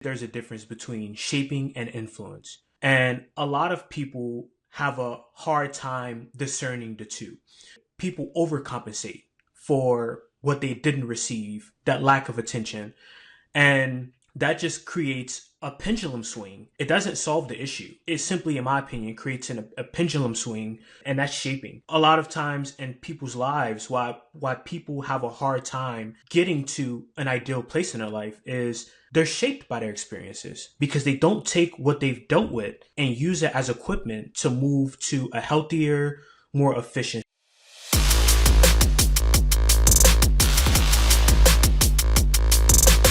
There's a difference between shaping and influence. And a lot of people have a hard time discerning the two. People overcompensate for what they didn't receive, that lack of attention. And that just creates a pendulum swing. It doesn't solve the issue. It simply, in my opinion, creates a pendulum swing, and that's shaping. A lot of times in people's lives, why people have a hard time getting to an ideal place in their life is they're shaped by their experiences because they don't take what they've dealt with and use it as equipment to move to a healthier, more efficient.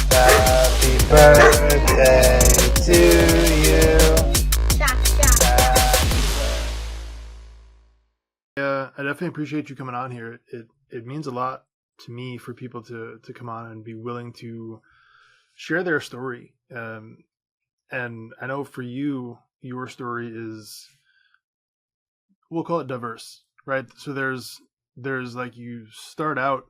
Happy birthday to you. Yeah, I definitely appreciate you coming on here. It means a lot to me for people to come on and be willing to share their story. And I know for you, your story is, we'll call it diverse, right? So there's like, you start out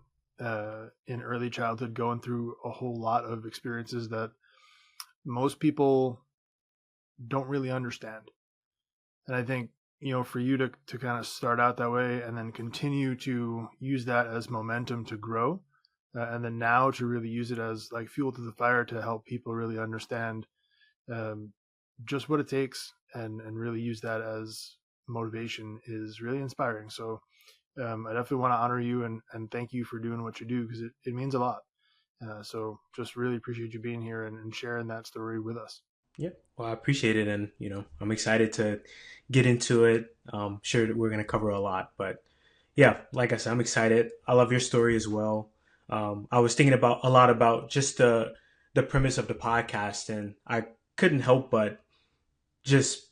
in early childhood going through a whole lot of experiences that most people don't really understand. And I think, for you to kind of start out that way and then continue to use that as momentum to grow, and then now to really use it as like fuel to the fire to help people really understand just what it takes and really use that as motivation is really inspiring. So I definitely want to honor you and thank you for doing what you do, because it means a lot. So just really appreciate you being here and sharing that story with us. Yeah, well, I appreciate it. And, I'm excited to get into it. Sure that we're going to cover a lot, but yeah, like I said, I'm excited. I love your story as well. I was thinking a lot about just the premise of the podcast, and I couldn't help but just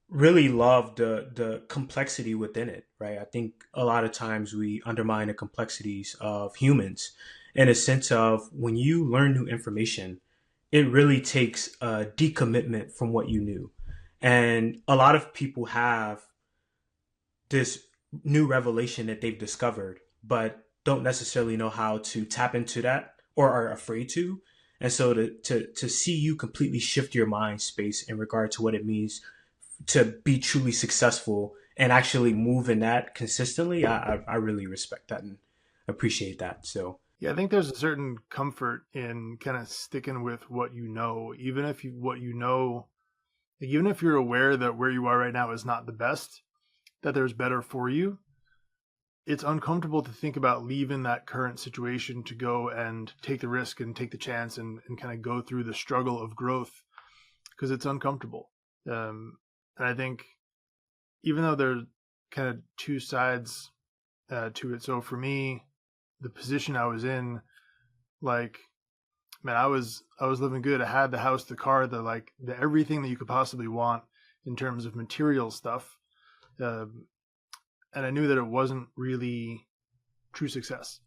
really love the complexity within it, right? I think a lot of times we undermine the complexities of humans in a sense of when you learn new information, it really takes a decommitment from what you knew. And a lot of people have this new revelation that they've discovered, but don't necessarily know how to tap into that or are afraid to. And so to see you completely shift your mind space in regard to what it means to be truly successful and actually move in that consistently, I really respect that and appreciate that. So yeah, I think there's a certain comfort in kind of sticking with what even if even if you're aware that where you are right now is not the best, that there's better for you. It's uncomfortable to think about leaving that current situation to go and take the risk and take the chance and kind of go through the struggle of growth, because it's uncomfortable. And I think even though there's kind of two sides to it. So for me, the position I was in, like, man, I was living good. I had the house, the car, the everything that you could possibly want in terms of material stuff. And I knew that it wasn't really true success.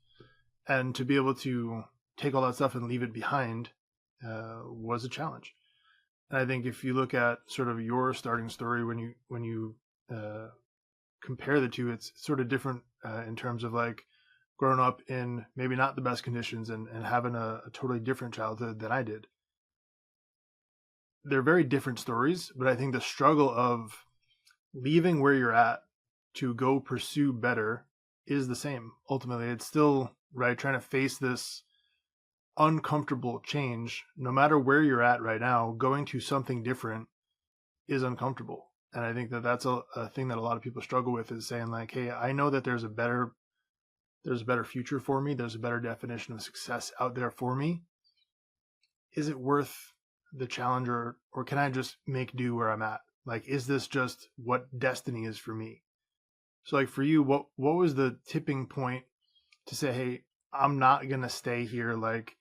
And to be able to take all that stuff and leave it behind was a challenge. And I think if you look at sort of your starting story, when you compare the two, it's sort of different in terms of like growing up in maybe not the best conditions and having a totally different childhood than I did. They're very different stories, but I think the struggle of leaving where you're at to go pursue better is the same. Ultimately, it's still, right, trying to face this uncomfortable change. No matter where you're at right now, going to something different is uncomfortable. And I think that that's a thing that a lot of people struggle with, is saying like, hey, I know that there's a better future for me. There's a better definition of success out there for me. Is it worth the challenge, or can I just make do where I'm at? Like, is this just what destiny is for me? So like for you, what was the tipping point to say, hey, I'm not going to stay here. Like,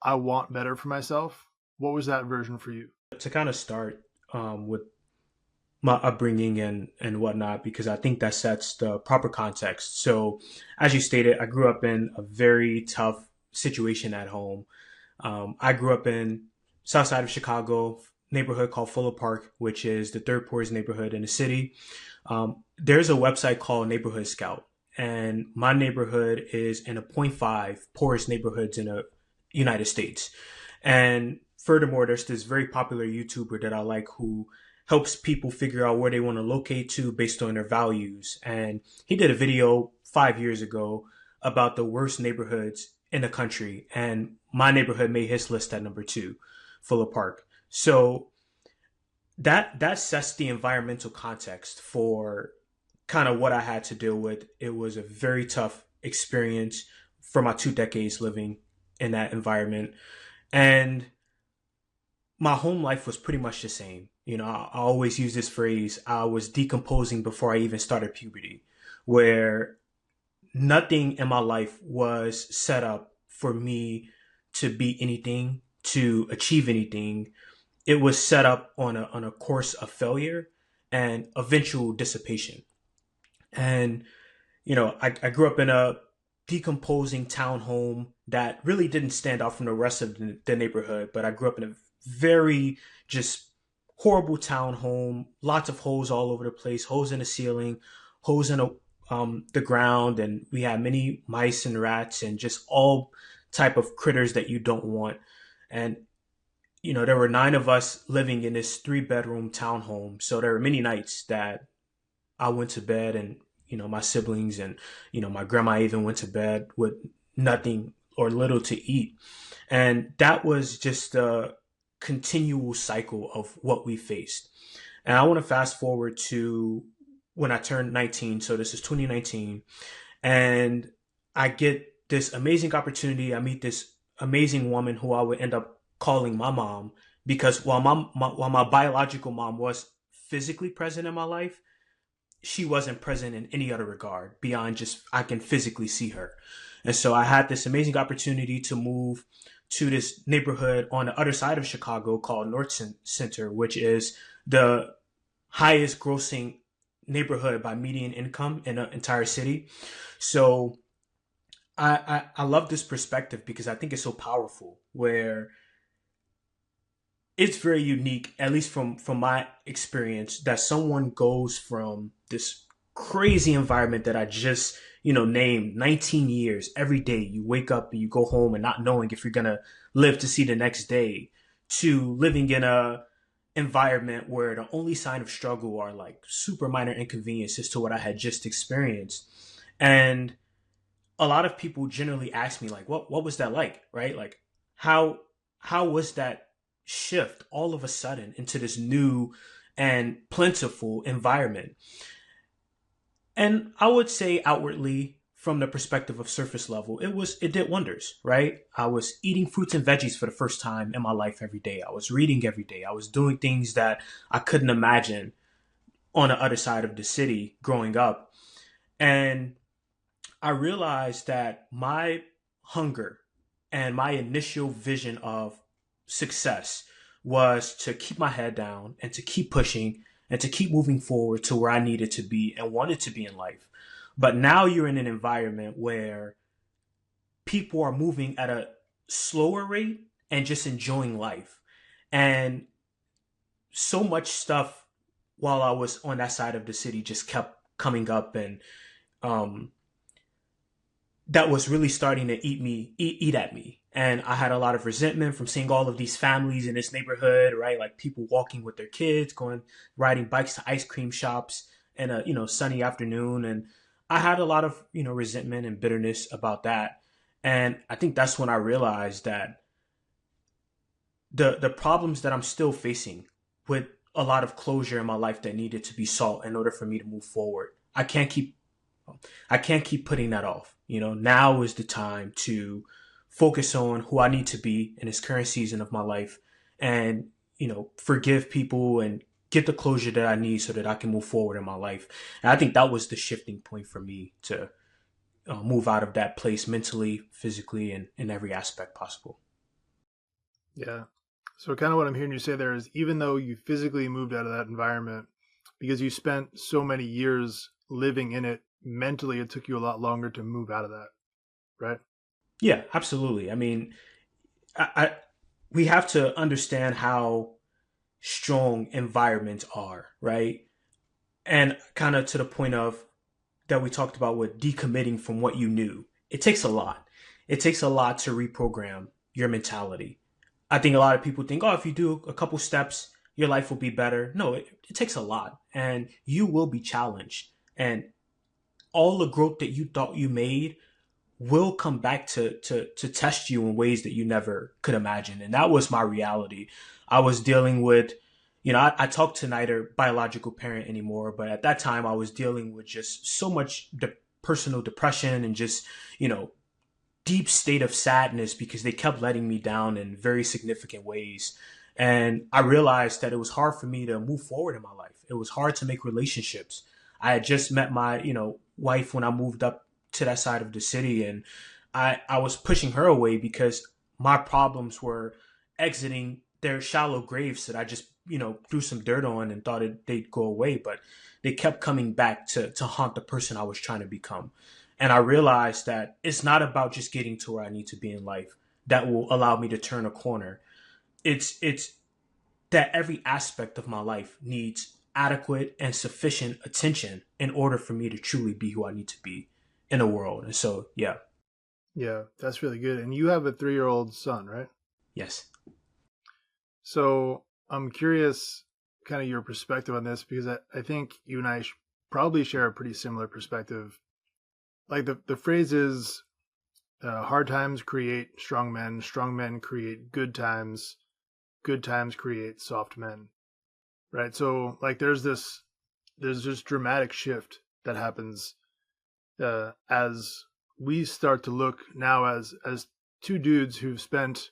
I want better for myself. What was that version for you? To kind of start with my upbringing and whatnot, because I think that sets the proper context. So as you stated, I grew up in a very tough situation at home. I grew up in south side of Chicago, neighborhood called Fuller Park, which is the third poorest neighborhood in the city. There's a website called Neighborhood Scout, and my neighborhood is in a 0.5 poorest neighborhoods in the United States. And furthermore, there's this very popular YouTuber that I like who helps people figure out where they want to locate to based on their values. And he did a video 5 years ago about the worst neighborhoods in the country. And my neighborhood made his list at number two, Fuller Park. So that sets the environmental context for kind of what I had to deal with. It was a very tough experience for my 2 decades living in that environment. And my home life was pretty much the same. I always use this phrase, I was decomposing before I even started puberty, where nothing in my life was set up for me to be anything, to achieve anything. It was set up on a course of failure and eventual dissipation. And, I grew up in a decomposing townhome that really didn't stand out from the rest of the neighborhood, but I grew up in a very just horrible townhome, lots of holes all over the place, holes in the ceiling, holes in the ground, and we had many mice and rats and just all type of critters that you don't want. And there were 9 of us living in this 3-bedroom townhome, so there were many nights that I went to bed and my siblings and my grandma even went to bed with nothing or little to eat. And that was just a continual cycle of what we faced. And I want to fast forward to when I turned 19. So this is 2019. And I get this amazing opportunity. I meet this amazing woman who I would end up calling my mom, because while my biological mom was physically present in my life, she wasn't present in any other regard beyond just I can physically see her. And so I had this amazing opportunity to move to this neighborhood on the other side of Chicago called North Center, which is the highest grossing neighborhood by median income in the entire city. So I love this perspective because I think it's so powerful, where it's very unique, at least from my experience, that someone goes from this crazy environment that I just named, 19 years, every day you wake up and you go home and not knowing if you're gonna live to see the next day, to living in a environment where the only sign of struggle are like super minor inconveniences to what I had just experienced. And a lot of people generally ask me like, what was that like, right? Like how was that shift all of a sudden into this new and plentiful environment? And I would say outwardly, from the perspective of surface level, it did wonders, right? I was eating fruits and veggies for the first time in my life every day. I was reading every day. I was doing things that I couldn't imagine on the other side of the city growing up. And I realized that my hunger and my initial vision of success was to keep my head down and to keep pushing and to keep moving forward to where I needed to be and wanted to be in life. But now you're in an environment where people are moving at a slower rate and just enjoying life. And so much stuff while I was on that side of the city just kept coming up, and that was really starting to eat at me. And I had a lot of resentment from seeing all of these families in this neighborhood, right? Like people walking with their kids, riding bikes to ice cream shops in a sunny afternoon. And I had a lot of, resentment and bitterness about that. And I think that's when I realized that the problems that I'm still facing, with a lot of closure in my life that needed to be solved in order for me to move forward, I can't keep putting that off. Now is the time to focus on who I need to be in this current season of my life, and, forgive people and get the closure that I need so that I can move forward in my life. And I think that was the shifting point for me to move out of that place mentally, physically, and in every aspect possible. Yeah. So kind of what I'm hearing you say there is, even though you physically moved out of that environment, because you spent so many years living in it, mentally it took you a lot longer to move out of that, right? Yeah, absolutely. I mean, we have to understand how strong environments are, right? And kind of to the point of that we talked about with decommitting from what you knew. It takes a lot. It takes a lot to reprogram your mentality. I think a lot of people think, oh, if you do a couple steps, your life will be better. No, it takes a lot, and you will be challenged. And all the growth that you thought you made will come back to test you in ways that you never could imagine. And that was my reality. I was dealing with, I talk to neither biological parent anymore, but at that time I was dealing with just so much personal depression and just, you know, deep state of sadness because they kept letting me down in very significant ways. And I realized that it was hard for me to move forward in my life. It was hard to make relationships. I had just met my, wife when I moved up to that side of the city, and I was pushing her away because my problems were exiting their shallow graves that I just, threw some dirt on and thought they'd go away, but they kept coming back to haunt the person I was trying to become. And I realized that it's not about just getting to where I need to be in life that will allow me to turn a corner. It's that every aspect of my life needs adequate and sufficient attention in order for me to truly be who I need to be in the world. And so, yeah. Yeah, that's really good. And you have a 3-year-old son, right? Yes. So I'm curious kind of your perspective on this, because I think you and I probably share a pretty similar perspective. Like the phrase is, hard times create strong men create good times create soft men. Right. So like there's this dramatic shift that happens as we start to look now as two dudes who've spent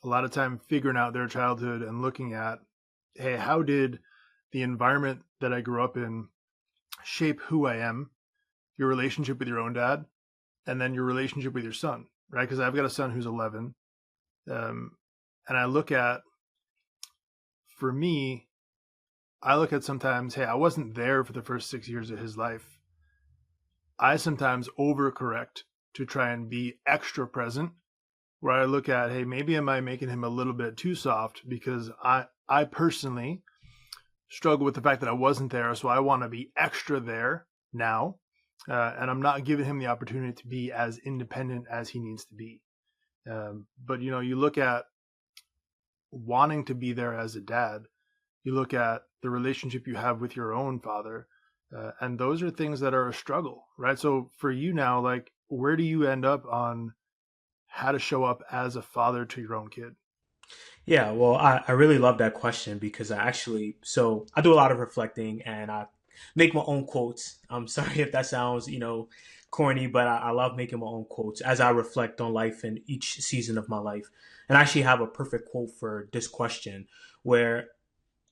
a lot of time figuring out their childhood and looking at, hey, how did the environment that I grew up in shape who I am, your relationship with your own dad, and then your relationship with your son, right? Because I've got a son who's 11. And I look at, for me, I look at sometimes, hey, I wasn't there for the first 6 years of his life. I sometimes overcorrect to try and be extra present, where I look at, hey, maybe am I making him a little bit too soft because I personally struggle with the fact that I wasn't there, so I want to be extra there now, and I'm not giving him the opportunity to be as independent as he needs to be. But, you look at wanting to be there as a dad, you look at the relationship you have with your own father, and those are things that are a struggle, right? So for you now, like, where do you end up on how to show up as a father to your own kid? Yeah, well, I really love that question because I do a lot of reflecting and I make my own quotes. I'm sorry if that sounds, corny, but I love making my own quotes as I reflect on life in each season of my life. And I actually have a perfect quote for this question where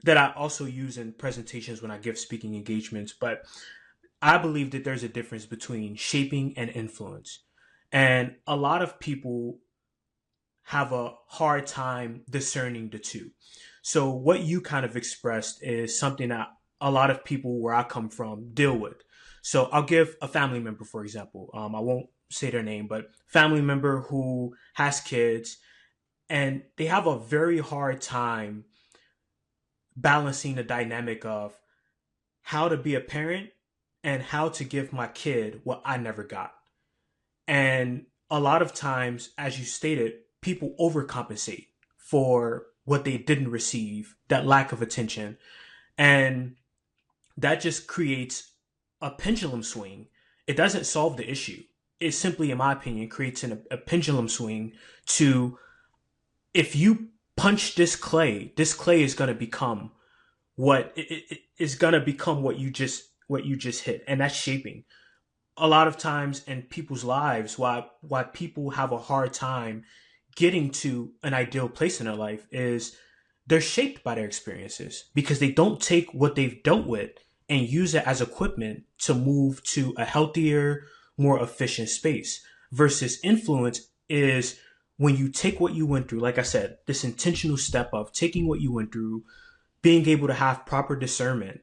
that I also use in presentations when I give speaking engagements. But I believe that there's a difference between shaping and influence. And a lot of people have a hard time discerning the two. So what you kind of expressed is something that a lot of people where I come from deal with. So I'll give a family member, for example. I won't say their name, but family member who has kids and they have a very hard time balancing the dynamic of how to be a parent and how to give my kid what I never got. And a lot of times, as you stated, people overcompensate for what they didn't receive, that lack of attention. And that just creates a pendulum swing. It doesn't solve the issue. It simply, in my opinion, creates a pendulum swing to, if you punch this clay is going to become what it is going to become what you just hit. And that's shaping. A lot of times in people's lives, why people have a hard time getting to an ideal place in their life is they're shaped by their experiences because they don't take what they've dealt with and use it as equipment to move to a healthier, more efficient space. Versus influence is when you take what you went through, like I said, this intentional step of taking what you went through, being able to have proper discernment,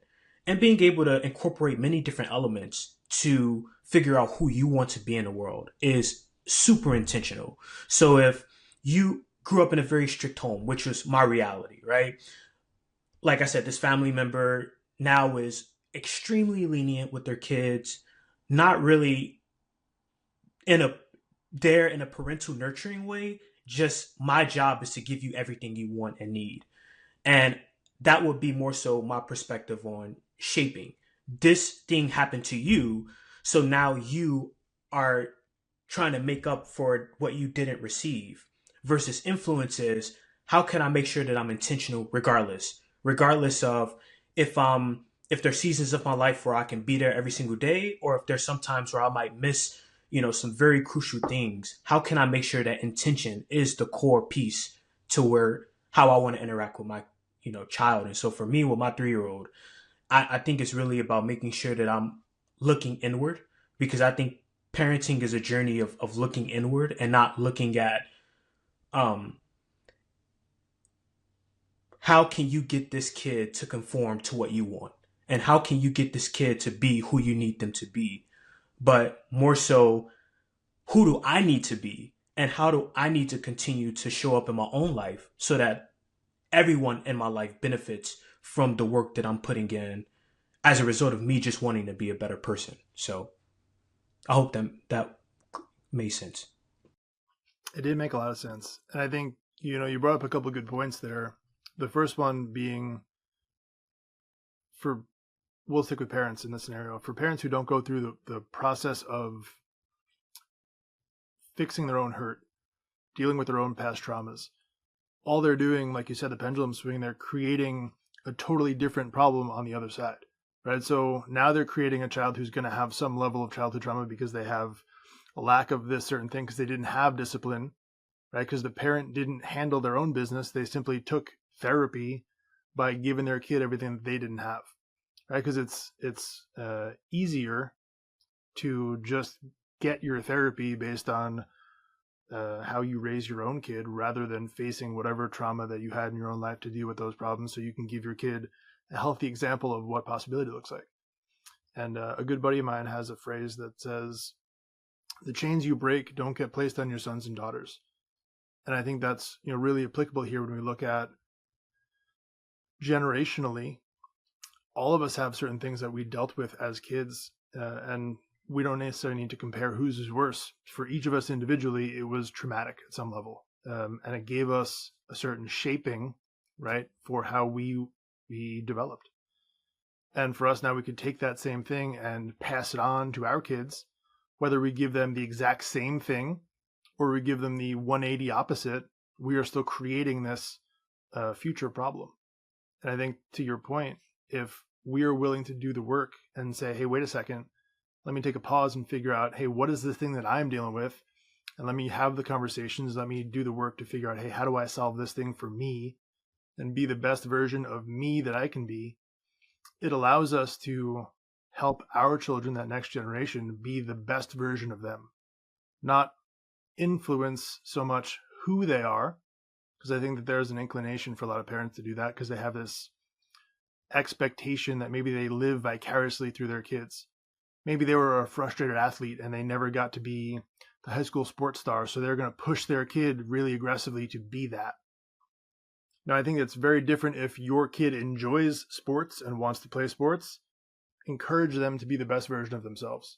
and being able to incorporate many different elements to figure out who you want to be in the world is super intentional. So if you grew up in a very strict home, which was my reality, right? Like I said, this family member now is extremely lenient with their kids, not really in a parental nurturing way. Just my job is to give you everything you want and need. And that would be more so my perspective on shaping. This thing happened to you, so now you are trying to make up for what you didn't receive. Versus influences, how can I make sure that I'm intentional regardless of if there's seasons of my life where I can be there every single day, or if there's some times where I might miss, some very crucial things. How can I make sure that intention is the core piece to where how I want to interact with my, child? And so for me, with my 3-year-old, I think it's really about making sure that I'm looking inward, because I think parenting is a journey of looking inward and not looking at um, how can you get this kid to conform to what you want? And how can you get this kid to be who you need them to be? But more so, who do I need to be? And how do I need to continue to show up in my own life so that everyone in my life benefits from the work that I'm putting in as a result of me just wanting to be a better person? So I hope that made sense. It did make a lot of sense. And I think, you brought up a couple of good points there. The first one being we'll stick with parents in this scenario. For parents who don't go through the process of fixing their own hurt, dealing with their own past traumas, all they're doing, like you said, the pendulum swing, they're creating a totally different problem on the other side, right? So now they're creating a child who's going to have some level of childhood trauma because they have a lack of this certain thing, because they didn't have discipline, right? Because the parent didn't handle their own business. They simply took therapy by giving their kid everything that they didn't have, right? Because it's easier to just get your therapy based on how you raise your own kid, rather than facing whatever trauma that you had in your own life to deal with those problems, so you can give your kid a healthy example of what possibility looks like. And a good buddy of mine has a phrase that says, "The chains you break don't get placed on your sons and daughters." And I think that's really applicable here when we look at generationally. All of us have certain things that we dealt with as kids, and we don't necessarily need to compare whose is worse. For each of us individually, it was traumatic at some level, and it gave us a certain shaping, right, for how we developed. And for us now, we could take that same thing and pass it on to our kids, whether we give them the exact same thing or we give them the 180 opposite. We are still creating this future problem. And I think, to your point, if we are willing to do the work and say, hey, wait a second, let me take a pause and figure out, hey, what is the thing that I'm dealing with? And let me have the conversations. Let me do the work to figure out, hey, how do I solve this thing for me and be the best version of me that I can be? It allows us to help our children, that next generation, be the best version of them, not influence so much who they are, because I think that there's an inclination for a lot of parents to do that because they have this expectation that maybe they live vicariously through their kids. Maybe they were a frustrated athlete and they never got to be the high school sports star, so they're going to push their kid really aggressively to be that. Now, I think it's very different if your kid enjoys sports and wants to play sports. Encourage them to be the best version of themselves,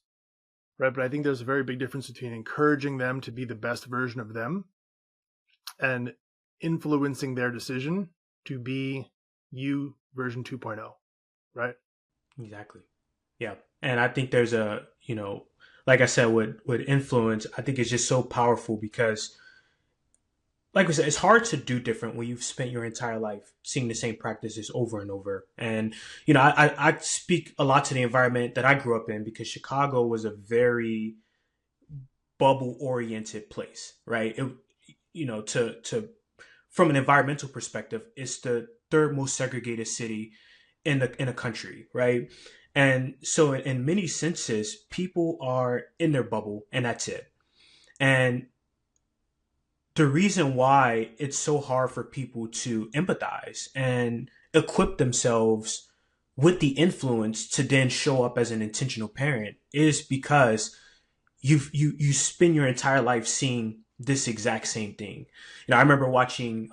right? But I think there's a very big difference between encouraging them to be the best version of them and influencing their decision to be you version 2.0, right? Exactly. Yeah. And I think there's like I said, with influence, I think it's just so powerful because, like we said, it's hard to do different when you've spent your entire life seeing the same practices over and over. And, I speak a lot to the environment that I grew up in because Chicago was a very bubble oriented place, right? To from an environmental perspective, it's the third most segregated city in the country, right? And so in many senses, people are in their bubble and that's it. And the reason why it's so hard for people to empathize and equip themselves with the influence to then show up as an intentional parent is because you spend your entire life seeing this exact same thing. I remember watching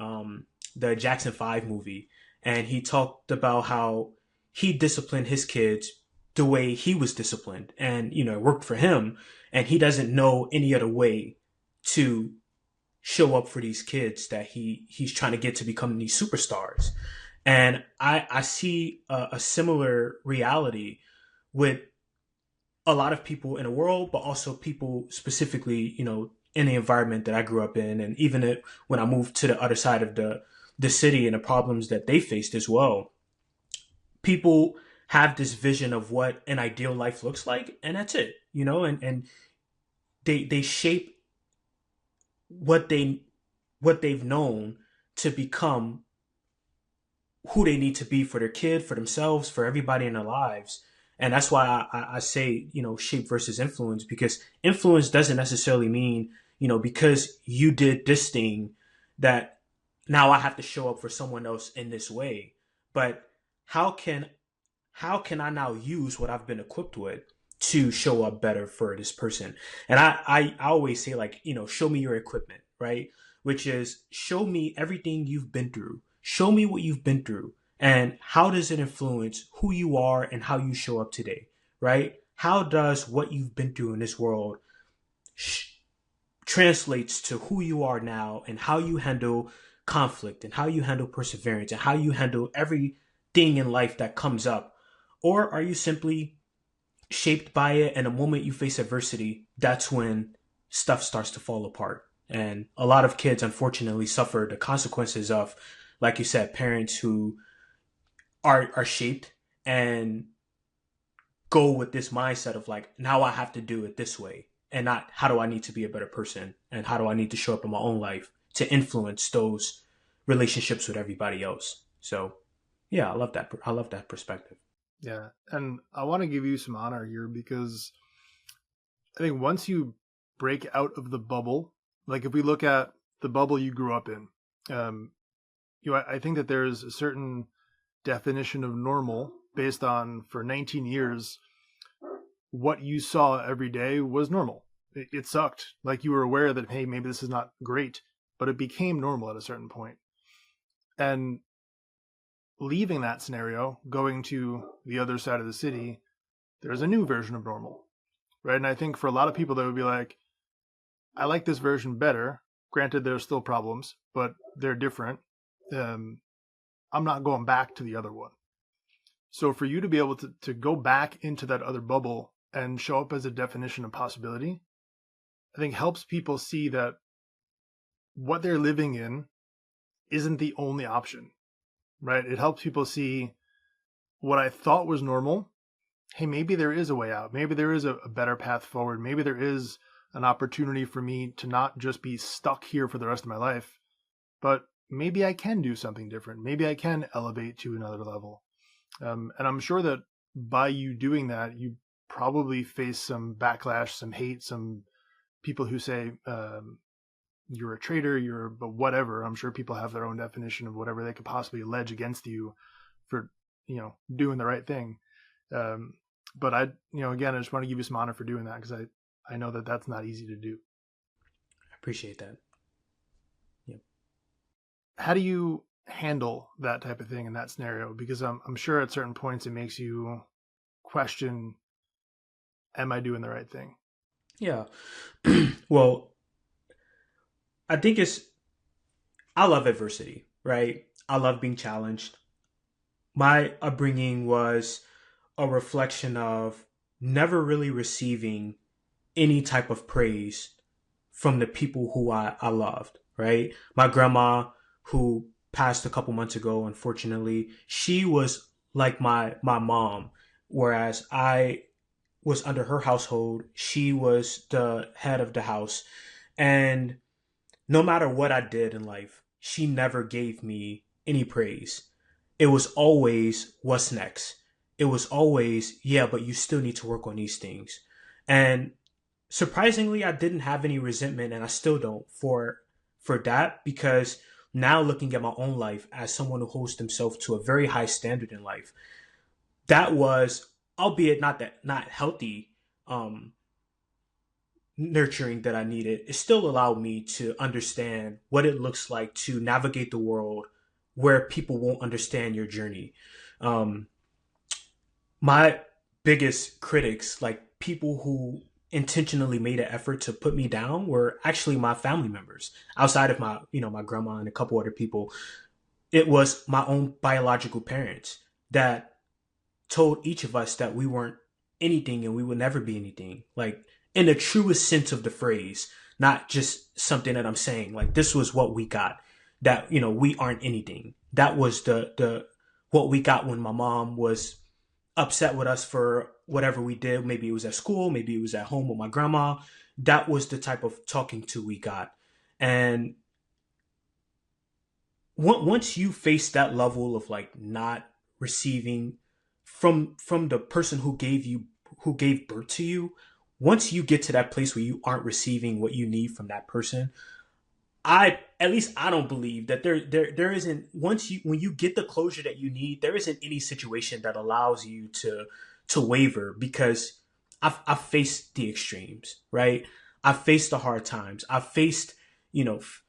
the Jackson 5 movie, and he talked about how he disciplined his kids the way he was disciplined, and it worked for him, and he doesn't know any other way to show up for these kids that he's trying to get to become these superstars. And I see a similar reality with a lot of people in the world, but also people specifically, in the environment that I grew up in, and even when I moved to the other side of the city and the problems that they faced as well. People have this vision of what an ideal life looks like, and that's it, and they shape what they've known to become who they need to be for their kid, for themselves, for everybody in their lives. And that's why I say, shape versus influence, because influence doesn't necessarily mean, because you did this thing that now I have to show up for someone else in this way. But how can I now use what I've been equipped with to show up better for this person? And I always say, like, show me your equipment, right? Which is, show me everything you've been through. Show me what you've been through. And how does it influence who you are and how you show up today, right? How does what you've been through in this world translates to who you are now, and how you handle conflict, and how you handle perseverance, and how you handle everything in life that comes up? Or are you simply shaped by it, and the moment you face adversity, that's when stuff starts to fall apart? And a lot of kids, unfortunately, suffer the consequences of, like you said, parents who are shaped and go with this mindset of, like, now I have to do it this way, and not how do I need to be a better person, and how do I need to show up in my own life to influence those relationships with everybody else. So yeah, I love that. I love that perspective. Yeah. And I want to give you some honor here, because I think once you break out of the bubble, like if we look at the bubble you grew up in, I think that there's a certain definition of normal based on, for 19 years, what you saw every day was normal. It sucked. Like, you were aware that, hey, maybe this is not great, but it became normal at a certain point. And leaving that scenario, going to the other side of the city, there's a new version of normal, right? And I think for a lot of people, that would be like, I like this version better. Granted, there's still problems, but they're different. I'm not going back to the other one. So for you to be able to go back into that other bubble and show up as a definition of possibility, I think helps people see that what they're living in isn't the only option, right? It helps people see what I thought was normal. Hey, maybe there is a way out. Maybe there is a better path forward. Maybe there is an opportunity for me to not just be stuck here for the rest of my life, but maybe I can do something different. Maybe I can elevate to another level. And I'm sure that by you doing that, you probably face some backlash, some hate, some people who say, you're a traitor, but whatever. I'm sure people have their own definition of whatever they could possibly allege against you for, doing the right thing. But again, I just want to give you some honor for doing that, because I know that that's not easy to do. I appreciate that. Yep. How do you handle that type of thing in that scenario? Because I'm sure at certain points it makes you question, am I doing the right thing? Yeah. Well, I think I love adversity, right? I love being challenged. My upbringing was a reflection of never really receiving any type of praise from the people who I loved, right? My grandma, who passed a couple months ago, unfortunately, she was like my mom, whereas I was under her household. She was the head of the house. And no matter what I did in life, she never gave me any praise. It was always, what's next? It was always, yeah, but you still need to work on these things. And surprisingly, I didn't have any resentment, and I still don't, for that, because now looking at my own life as someone who holds himself to a very high standard in life, that was, albeit not healthy, nurturing that I needed, it still allowed me to understand what it looks like to navigate the world where people won't understand your journey. My biggest critics, like people who intentionally made an effort to put me down were actually my family members, outside of my, my grandma and a couple other people. It was my own biological parents that told each of us that we weren't anything and we would never be anything. Like, in the truest sense of the phrase, not just something that I'm saying. Like, this was what we got, that, we aren't anything. That was the what we got when my mom was upset with us for whatever we did. Maybe it was at school, maybe it was at home with my grandma. That was the type of talking to we got. And once you face that level of like not receiving from the person who gave birth to you, once you get to that place where you aren't receiving what you need from that person, at least I don't believe that there isn't, when you get the closure that you need, there isn't any situation that allows you to waver, because I've faced the extremes, right? I've faced the hard times. I've faced,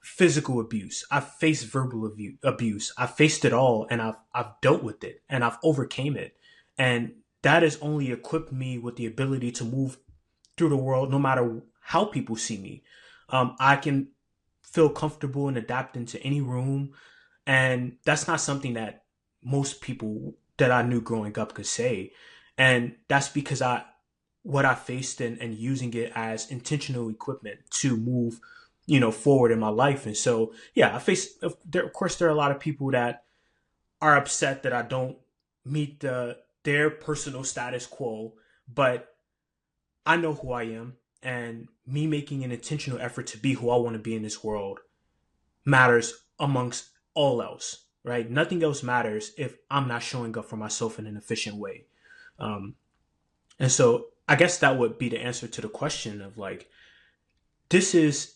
physical abuse. I've faced verbal abuse. I've faced it all, and I've dealt with it, and I've overcame it. And that has only equipped me with the ability to move through the world no matter how people see me. I can feel comfortable and adapt into any room. And that's not something that most people that I knew growing up could say. And that's because what I faced, and using it as intentional equipment to move, forward in my life. And so, yeah, of course, there are a lot of people that are upset that I don't meet their personal status quo, but I know who I am, and me making an intentional effort to be who I want to be in this world matters amongst all else, right? Nothing else matters if I'm not showing up for myself in an efficient way. And so I guess that would be the answer to the question of like, this is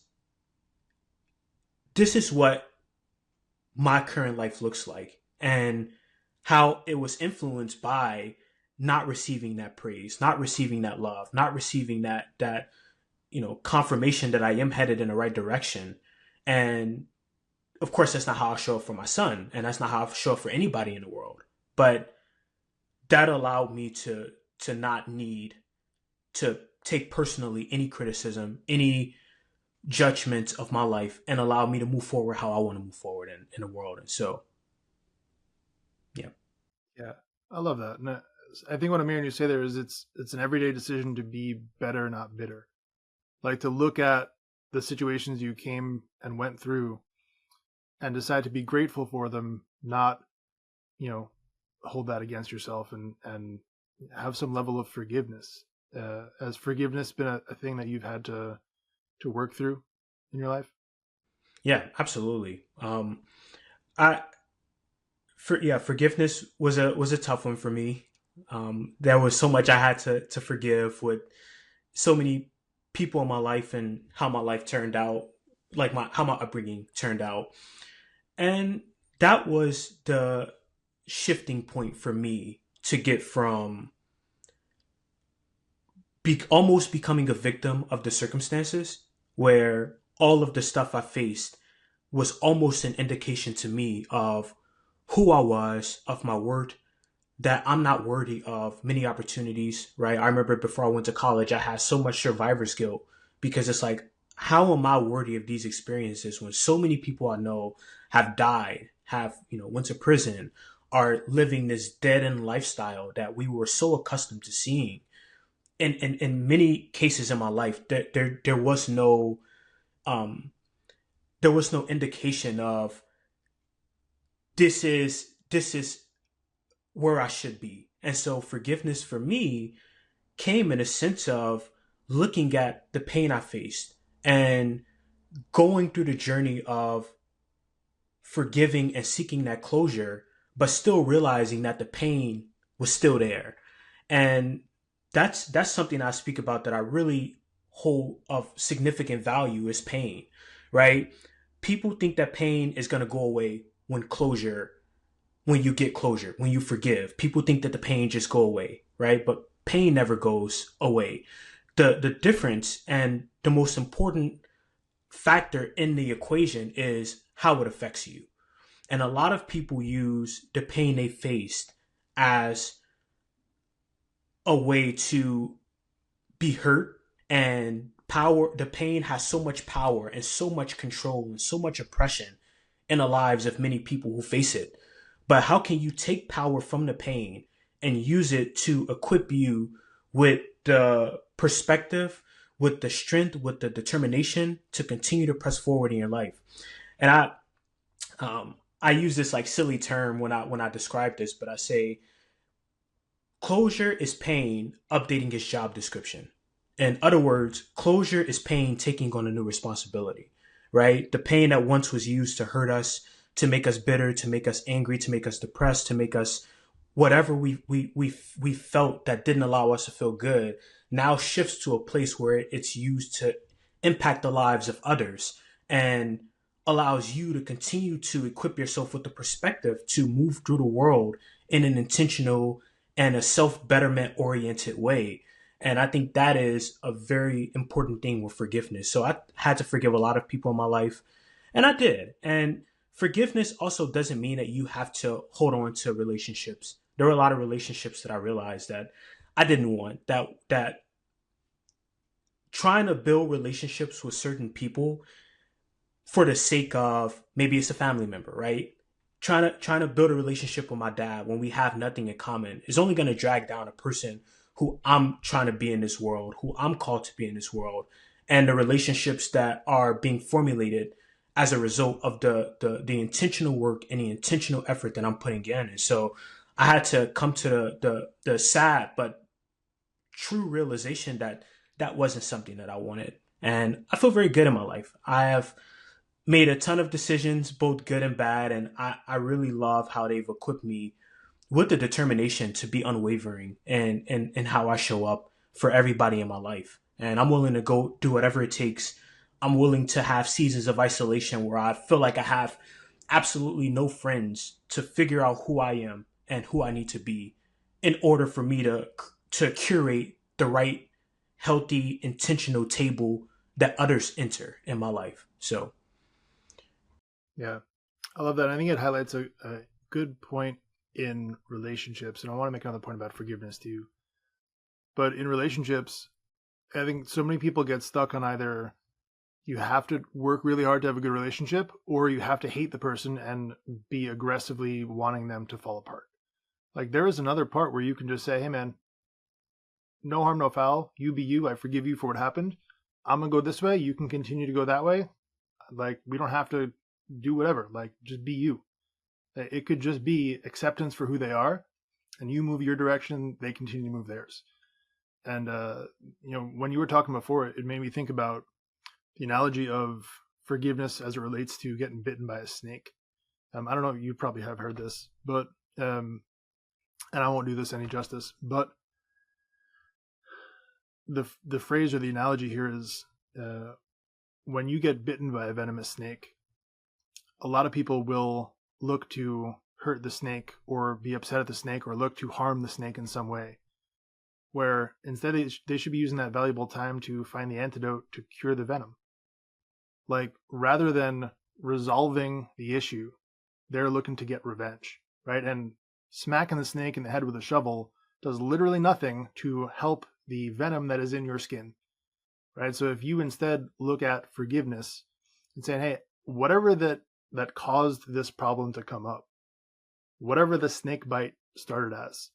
what my current life looks like, and how it was influenced by not receiving that praise, not receiving that love, not receiving that confirmation that I am headed in the right direction. And of course, that's not how I show up for my son, and that's not how I show up for anybody in the world. But that allowed me to not need to take personally any criticism, any judgment of my life, and allow me to move forward how I want to move forward in the world. And so, yeah. Yeah, I love that. And I think what I'm hearing you say there is it's an everyday decision to be better, not bitter. Like, to look at the situations you came and went through and decide to be grateful for them, not, hold that against yourself, and have some level of forgiveness. Has forgiveness been a thing that you've had to work through in your life? Yeah, absolutely. Forgiveness was a tough one for me. There was so much I had to forgive with so many people in my life, and how my life turned out, like how my upbringing turned out. And that was the shifting point for me to get from almost becoming a victim of the circumstances, where all of the stuff I faced was almost an indication to me of who I was, of my worth, that I'm not worthy of many opportunities, right? I remember before I went to college, I had so much survivor's guilt, because it's like, how am I worthy of these experiences when so many people I know have died, have, went to prison, are living this dead end lifestyle that we were so accustomed to seeing. And in many cases in my life, there was no indication of this is where I should be. And so forgiveness for me came in a sense of looking at the pain I faced and going through the journey of forgiving and seeking that closure, but still realizing that the pain was still there. And that's something I speak about, that I really hold of significant value, is pain, right? People think that pain is going to go away when you get closure, when you forgive. People think that the pain just go away, right? But pain never goes away. The difference, and the most important factor in the equation, is how it affects you. And a lot of people use the pain they faced as a way to be hurt And power, the pain has so much power and so much control and so much oppression in the lives of many people who face it. But how can you take power from the pain and use it to equip you with the perspective, with the strength, with the determination to continue to press forward in your life? And I use this like silly term when I describe this, but I say closure is pain updating its job description. In other words, closure is pain taking on a new responsibility, right? The pain that once was used to hurt us, to make us bitter, to make us angry, to make us depressed, to make us whatever we felt that didn't allow us to feel good, now shifts to a place where it's used to impact the lives of others and allows you to continue to equip yourself with the perspective to move through the world in an intentional and a self-betterment oriented way. And I think that is a very important thing with forgiveness. So I had to forgive a lot of people in my life, and I did. And forgiveness also doesn't mean that you have to hold on to relationships. There were a lot of relationships that I realized that I didn't want, that trying to build relationships with certain people for the sake of maybe it's a family member, right? Trying to build a relationship with my dad when we have nothing in common is only going to drag down a person who I'm trying to be in this world, who I'm called to be in this world, and the relationships that are being formulated as a result of the intentional work and the intentional effort that I'm putting in. And so I had to come to the sad but true realization that that wasn't something that I wanted. And I feel very good in my life. I have made a ton of decisions, both good and bad, and I really love how they've equipped me with the determination to be unwavering and how I show up for everybody in my life. And I'm willing to go do whatever it takes. I'm willing to have seasons of isolation where I feel like I have absolutely no friends to figure out who I am and who I need to be in order for me to curate the right, healthy, intentional table that others enter in my life. So, Yeah, I love that. I think it highlights a good point in relationships. And I want to make another point about forgiveness too. But in relationships, I think so many people get stuck on either you have to work really hard to have a good relationship, or you have to hate the person and be aggressively wanting them to fall apart. Like there is another part where you can just say, hey man, no harm, no foul. You be you. I forgive you for what happened. I'm going to go this way. You can continue to go that way. Like we don't have to do whatever. Like just be you. It could just be acceptance for who they are, and you move your direction, they continue to move theirs. And when you were talking before, it made me think about the analogy of forgiveness as it relates to getting bitten by a snake. I don't know, you probably have heard this, but and I won't do this any justice, but the phrase or the analogy here is when you get bitten by a venomous snake, a lot of people will look to hurt the snake or be upset at the snake or look to harm the snake in some way, where instead they should be using that valuable time to find the antidote to cure the venom. Like rather than resolving the issue, they're looking to get revenge, right? And smacking the snake in the head with a shovel does literally nothing to help the venom that is in your skin, right? So if you instead look at forgiveness and saying, hey, whatever that caused this problem to come up, whatever the snake bite started as,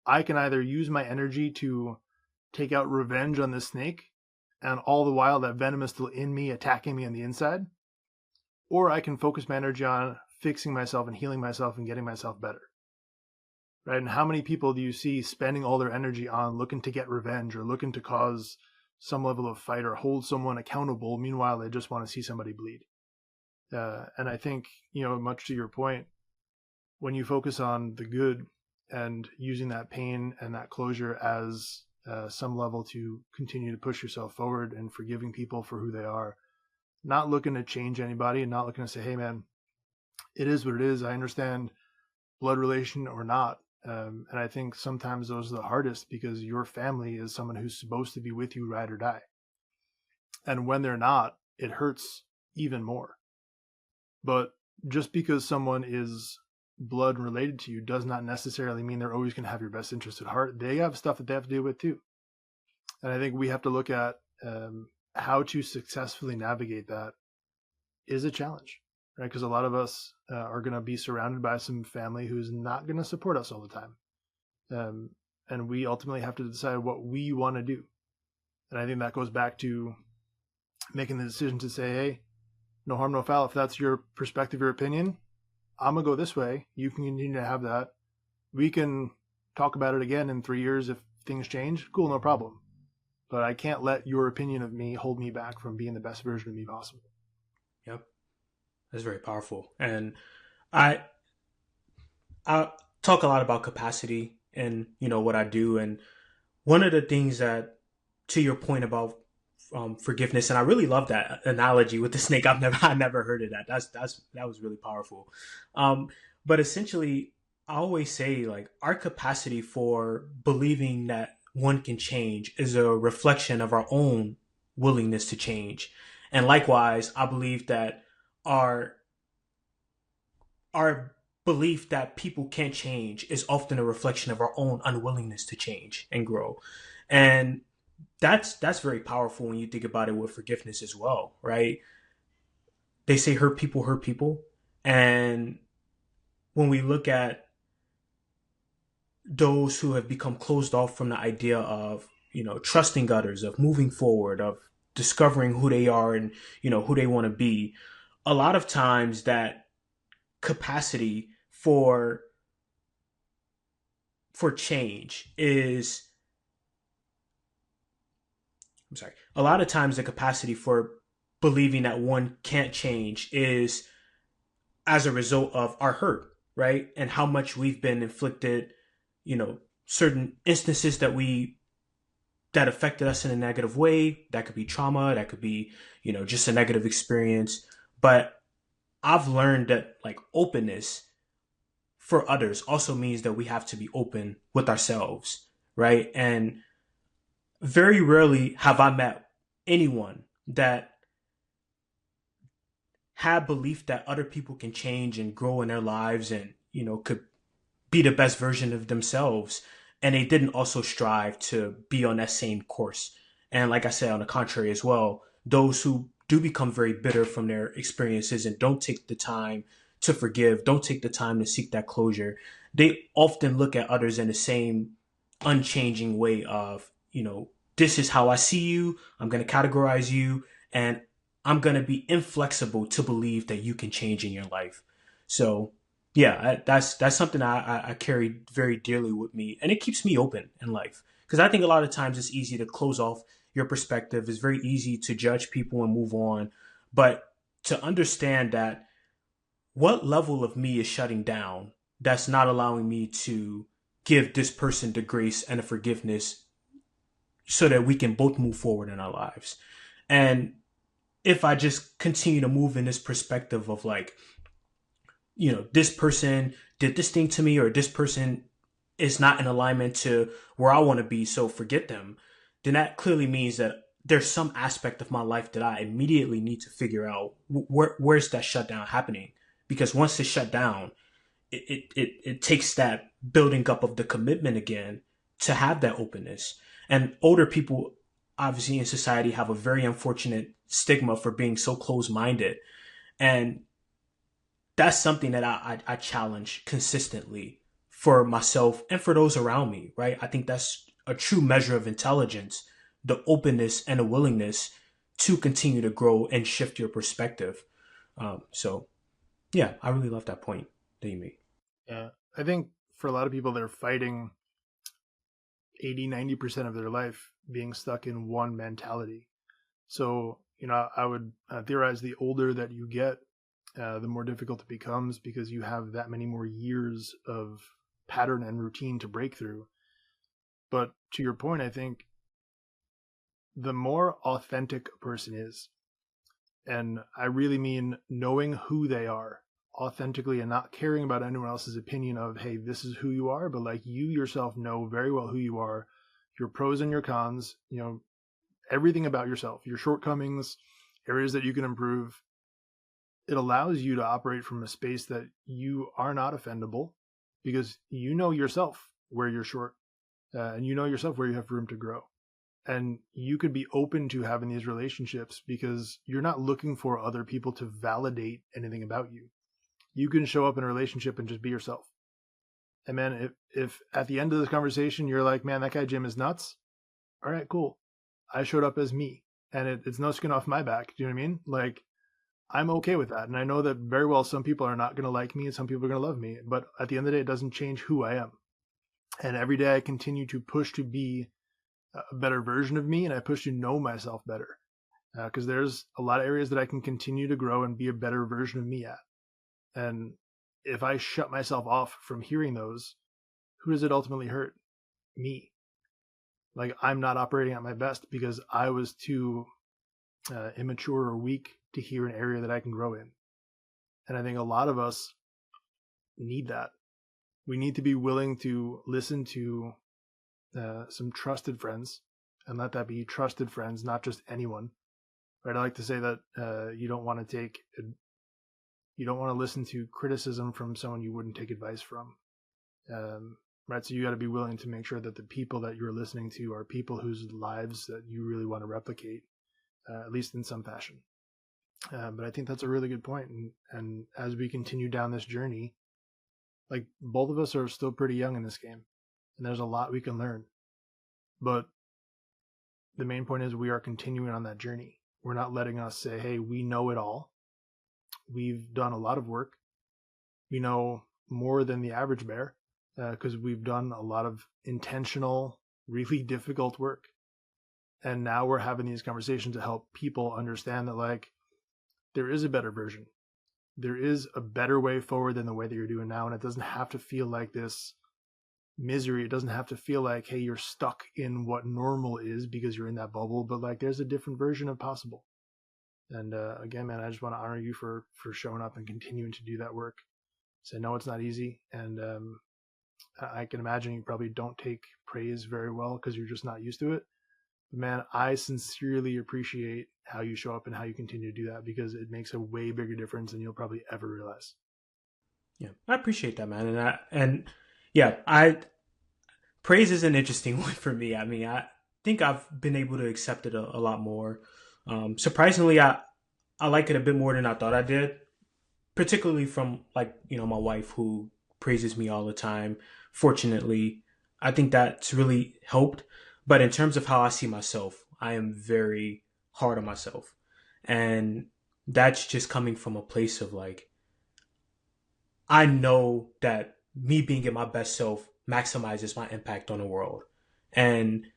I can either use my energy to take out revenge on this snake, and all the while that venom is still in me, attacking me on the inside, or I can focus my energy on fixing myself and healing myself and getting myself better. Right? And how many people do you see spending all their energy on looking to get revenge or looking to cause some level of fight or hold someone accountable? Meanwhile, they just want to see somebody bleed. And I think, much to your point, when you focus on the good and using that pain and that closure as some level to continue to push yourself forward and forgiving people for who they are, not looking to change anybody and not looking to say, hey man, it is what it is. I understand blood relation or not. And I think sometimes those are the hardest because your family is someone who's supposed to be with you ride or die. And when they're not, it hurts even more. But just because someone is blood related to you does not necessarily mean they're always going to have your best interest at heart. They have stuff that they have to deal with too. And I think we have to look at how to successfully navigate that is a challenge, right? Because a lot of us are going to be surrounded by some family who's not going to support us all the time. And we ultimately have to decide what we want to do. And I think that goes back to making the decision to say, hey, no harm, no foul. If that's your perspective, your opinion, I'm going to go this way. You can continue to have that. We can talk about it again in 3 years if things change. Cool, no problem. But I can't let your opinion of me hold me back from being the best version of me possible. Yep. That's very powerful. And I talk a lot about capacity and, what I do. And one of the things that, to your point about forgiveness, and I really love that analogy with the snake. I never heard of that. That was really powerful. But essentially, I always say, like, our capacity for believing that one can change is a reflection of our own willingness to change. And likewise, I believe that our belief that people can't change is often a reflection of our own unwillingness to change and grow. And that's very powerful when you think about it with forgiveness as well, right? They say hurt people. And when we look at those who have become closed off from the idea of, trusting others, of moving forward, of discovering who they are and, who they want to be, a lot of times that capacity for change is, a lot of times the capacity for believing that one can't change is as a result of our hurt, right? And how much we've been inflicted, certain instances that affected us in a negative way. That could be trauma, that could be, just a negative experience. But I've learned that, like, openness for others also means that we have to be open with ourselves, right? And very rarely have I met anyone that had belief that other people can change and grow in their lives and, could be the best version of themselves. And they didn't also strive to be on that same course. And like I said, on the contrary as well, those who do become very bitter from their experiences and don't take the time to forgive, don't take the time to seek that closure, they often look at others in the same unchanging way of, this is how I see you. I'm going to categorize you, and I'm going to be inflexible to believe that you can change in your life. So yeah, that's something I carry very dearly with me, and it keeps me open in life. Because I think a lot of times it's easy to close off your perspective. It's very easy to judge people and move on. But to understand that what level of me is shutting down, that's not allowing me to give this person the grace and the forgiveness so that we can both move forward in our lives. And if I just continue to move in this perspective of, like, this person did this thing to me, or this person is not in alignment to where I want to be, so forget them, then that clearly means that there's some aspect of my life that I immediately need to figure out where's that shutdown happening. Because once it's shut down, it takes that building up of the commitment again to have that openness. And older people, obviously, in society have a very unfortunate stigma for being so close-minded. And that's something that I challenge consistently for myself and for those around me, right? I think that's a true measure of intelligence, the openness and the willingness to continue to grow and shift your perspective. So yeah, I really love that point that you made. Yeah. I think for a lot of people, they're fighting 80-90% of their life being stuck in one mentality. So, I would theorize the older that you get, the more difficult it becomes, because you have that many more years of pattern and routine to break through. But to your point, I think the more authentic a person is, and I really mean knowing who they are authentically and not caring about anyone else's opinion of, hey, this is who you are, but like, you yourself know very well who you are, your pros and your cons, everything about yourself, your shortcomings, areas that you can improve. It allows you to operate from a space that you are not offendable, because you know yourself where you're short, and you know yourself where you have room to grow. And you could be open to having these relationships because you're not looking for other people to validate anything about you. You can show up in a relationship and just be yourself. And man, if at the end of this conversation you're like, man, that guy Jim is nuts. All right, cool. I showed up as me, and it's no skin off my back. Do you know what I mean? Like, I'm okay with that. And I know that very well some people are not going to like me and some people are going to love me. But at the end of the day, it doesn't change who I am. And every day I continue to push to be a better version of me, and I push to know myself better. Because there's a lot of areas that I can continue to grow and be a better version of me at. And if I shut myself off from hearing those, who does it ultimately hurt? Me. Like, I'm not operating at my best because I was too immature or weak to hear an area that I can grow in. And I think a lot of us need that. We need to be willing to listen to some trusted friends, and let that be trusted friends, not just anyone. Right? I like to say that you don't want to listen to criticism from someone you wouldn't take advice from. Right? So you got to be willing to make sure that the people that you're listening to are people whose lives that you really want to replicate, at least in some fashion. But I think that's a really good point. And as we continue down this journey, like, both of us are still pretty young in this game, and there's a lot we can learn. But the main point is we are continuing on that journey. We're not letting us say, hey, we know it all. We've done a lot of work. We know more than the average bear because we've done a lot of intentional, really difficult work. And now we're having these conversations to help people understand that, like, there is a better version. There is a better way forward than the way that you're doing now. And it doesn't have to feel like this misery. It doesn't have to feel like, hey, you're stuck in what normal is because you're in that bubble. But, like, there's a different version of possible. And again, man, I just want to honor you for showing up and continuing to do that work. So I know it's not easy. And I can imagine you probably don't take praise very well because you're just not used to it. But man, I sincerely appreciate how you show up and how you continue to do that, because it makes a way bigger difference than you'll probably ever realize. Yeah, I appreciate that, man. And praise is an interesting one for me. I mean, I think I've been able to accept it a lot more. Surprisingly, I like it a bit more than I thought I did, particularly from, like, my wife, who praises me all the time. Fortunately, I think that's really helped. But in terms of how I see myself, I am very hard on myself. And that's just coming from a place of, like, I know that me being in my best self maximizes my impact on the world. And,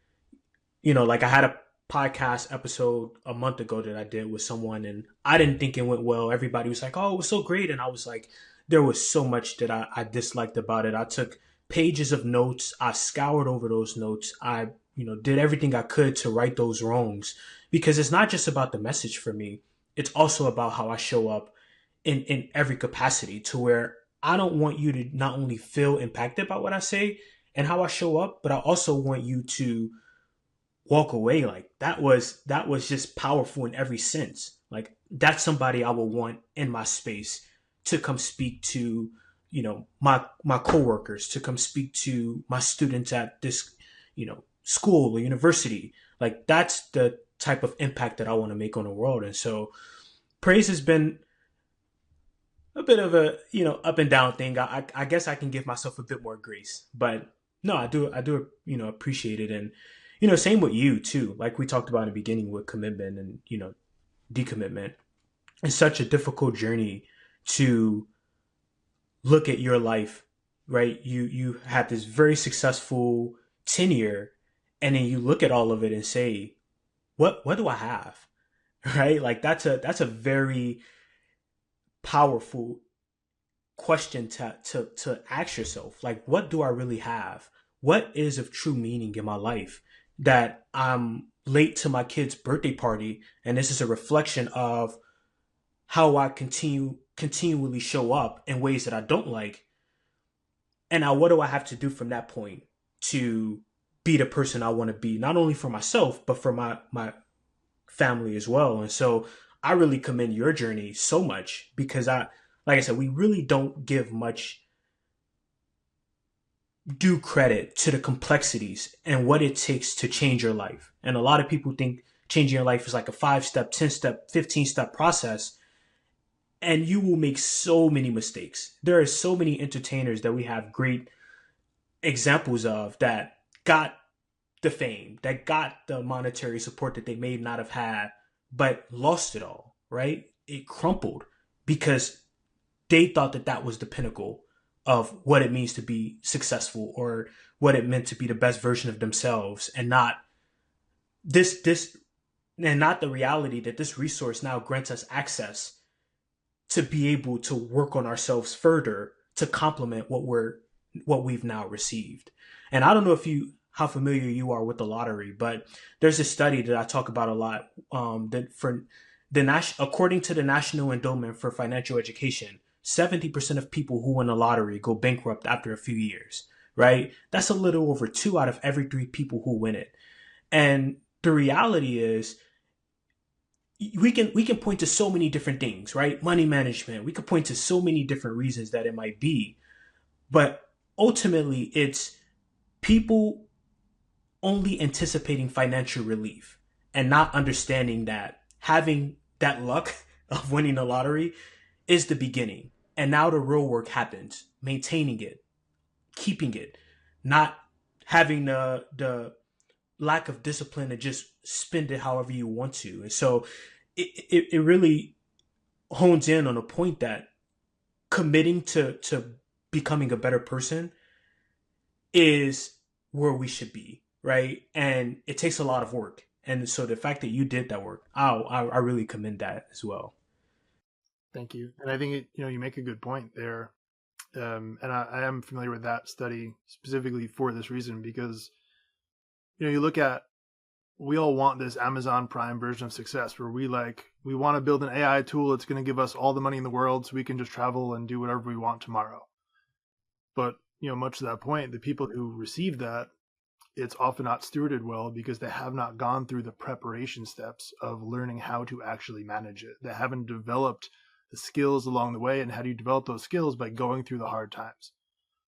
like, I had a podcast episode a month ago that I did with someone, and I didn't think it went well. Everybody was like, oh, it was so great. And I was like, there was so much that I disliked about it. I took pages of notes. I scoured over those notes. I did everything I could to right those wrongs, because it's not just about the message for me. It's also about how I show up in every capacity, to where I don't want you to not only feel impacted by what I say and how I show up, but I also want you to walk away like that was just powerful in every sense. Like, that's somebody I will want in my space to come speak to, my coworkers, to come speak to my students at this, school or university. Like, that's the type of impact that I want to make on the world. And so praise has been a bit of a, up and down thing. I guess I can give myself a bit more grace, but no, I do, appreciate it. And, same with you too. Like we talked about in the beginning with commitment and, decommitment. It's such a difficult journey to look at your life, right? You had this very successful tenure, and then you look at all of it and say, what do I have? Right? Like, that's a very powerful question to ask yourself. Like, what do I really have? What is of true meaning in my life that I'm late to my kid's birthday party, and this is a reflection of how I continually show up in ways that I don't like? And now, what do I have to do from that point to be the person I want to be, not only for myself, but for my family as well? And so I really commend your journey so much, because like I said, we really don't give much due credit to the complexities and what it takes to change your life. And a lot of people think changing your life is like a 5-step, 10-step, 15-step process. And you will make so many mistakes. There are so many entertainers that we have great examples of that got the fame, that got the monetary support that they may not have had, but lost it all, right? It crumpled because they thought that that was the pinnacle of what it means to be successful or what it meant to be the best version of themselves, and not this and not the reality that this resource now grants us access to be able to work on ourselves further to complement what we've now received. And I don't know if you how familiar you are with the lottery, but there's a study that I talk about a lot, that for according to the National Endowment for Financial Education, 70% of people who win the lottery go bankrupt after a few years, right? That's a little over 2 out of every 3 people who win it. And the reality is we can point to so many different things, right? Money management. We could point to so many different reasons that it might be, but ultimately it's people only anticipating financial relief and not understanding that having that luck of winning the lottery is the beginning. And now the real work happens, maintaining it, keeping it, not having the lack of discipline to just spend it however you want to. And so it really hones in on a point that committing to becoming a better person is where we should be, right? And it takes a lot of work. And so the fact that you did that work, I really commend that as well. Thank you. And I think you make a good point there. And I am familiar with that study specifically for this reason, because you look at, we all want this Amazon Prime version of success where we want to build an AI tool that's going to give us all the money in the world so we can just travel and do whatever we want tomorrow. But much to that point, the people who receive that, it's often not stewarded well because they have not gone through the preparation steps of learning how to actually manage it. They haven't developed the skills along the way. And how do you develop those skills? By going through the hard times.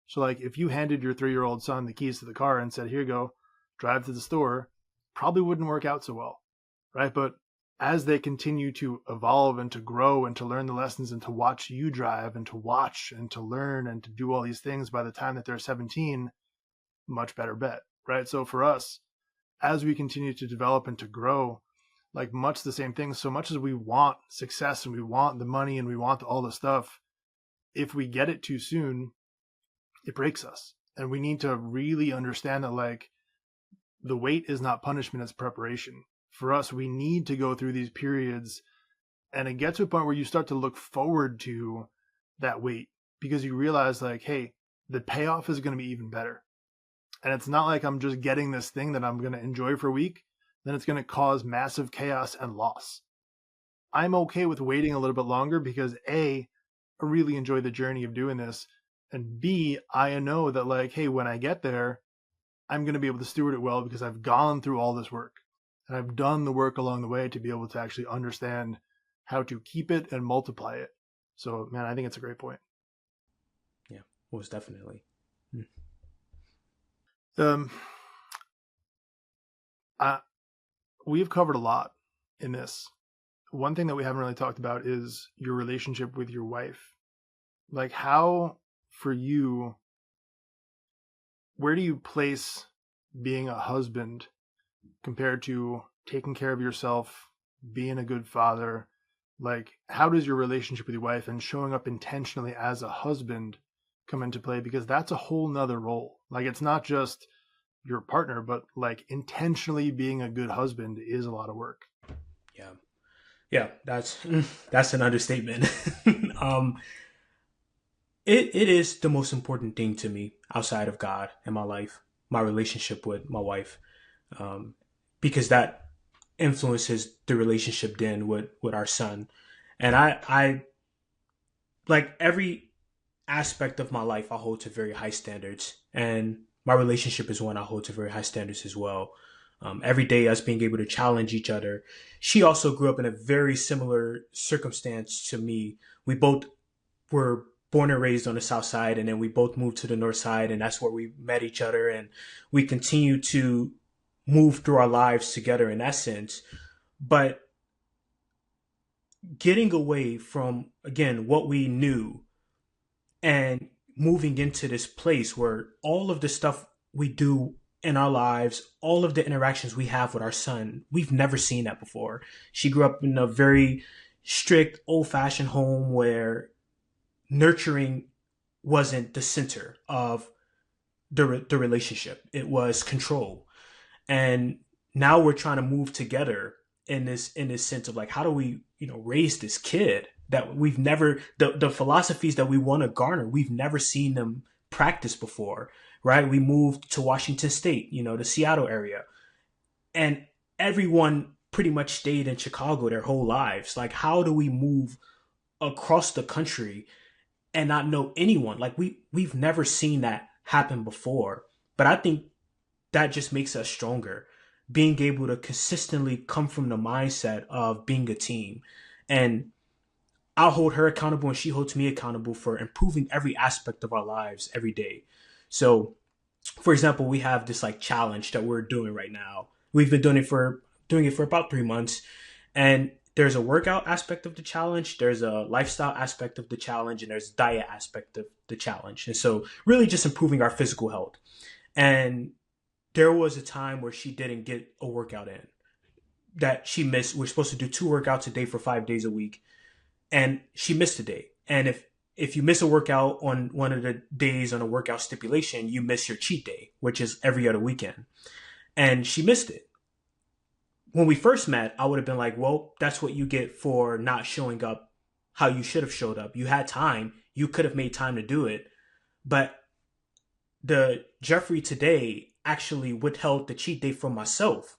So if you handed your 3-year-old son the keys to the car and said, here you go, drive to the store, probably wouldn't work out so well, right? But as they continue to evolve and to grow and to learn the lessons and to watch you drive and to watch and to learn and to do all these things, by the time that they're 17, much better bet, right? So for us, as we continue to develop and to grow, much the same thing, so much as we want success and we want the money and we want all the stuff, if we get it too soon, it breaks us. And we need to really understand that the wait is not punishment, it's preparation. For us, we need to go through these periods, and it gets to a point where you start to look forward to that wait because you realize hey, the payoff is going to be even better. And it's not like I'm just getting this thing that I'm going to enjoy for a week, then it's going to cause massive chaos and loss. I'm okay with waiting a little bit longer because A, I really enjoy the journey of doing this, and B, I know that hey, when I get there, I'm going to be able to steward it well because I've gone through all this work and I've done the work along the way to be able to actually understand how to keep it and multiply it. So, man, I think it's a great point. Yeah, most definitely. We've covered a lot in this. One thing that we haven't really talked about is your relationship with your wife. How, for you, where do you place being a husband compared to taking care of yourself, being a good father? How does your relationship with your wife and showing up intentionally as a husband come into play? Because that's a whole nother role. It's not just your partner, but intentionally being a good husband is a lot of work. Yeah, that's an understatement. It is the most important thing to me outside of God in my life, my relationship with my wife, because that influences the relationship then with our son. And I every aspect of my life, I hold to very high standards, and my relationship is one I hold to very high standards as well. Every day, us being able to challenge each other. She also grew up in a very similar circumstance to me. We both were born and raised on the south side, and then we both moved to the north side, and that's where we met each other, and we continue to move through our lives together in that sense. But getting away from, again, what we knew and moving into this place where all of the stuff we do in our lives, all of the interactions we have with our son, we've never seen that before. She grew up in a very strict, old fashioned home where nurturing wasn't the center of the relationship. It was control. And now we're trying to move together in this sense of like, how do we, raise this kid that we've never, the philosophies that we want to garner, we've never seen them practice before, right? We moved to Washington State, the Seattle area, and everyone pretty much stayed in Chicago their whole lives. Like, how do we move across the country and not know anyone? Like, we've never seen that happen before. But I think that just makes us stronger, being able to consistently come from the mindset of being a team. And I'll hold her accountable and she holds me accountable for improving every aspect of our lives every day. So, for example, we have this like challenge that we're doing right now. We've been doing it for about 3 months, and there's a workout aspect of the challenge, there's a lifestyle aspect of the challenge, and there's a diet aspect of the challenge. And so really just improving our physical health. And there was a time where she didn't get a workout in, that she missed. We're supposed to do 2 workouts a day for 5 days a week, and she missed a day. And if you miss a workout on one of the days on a workout stipulation, you miss your cheat day, which is every other weekend. And she missed it. When we first met, I would have been like, well, that's what you get for not showing up how you should have showed up. You had time. You could have made time to do it. But the Jeffrey today actually withheld the cheat day from myself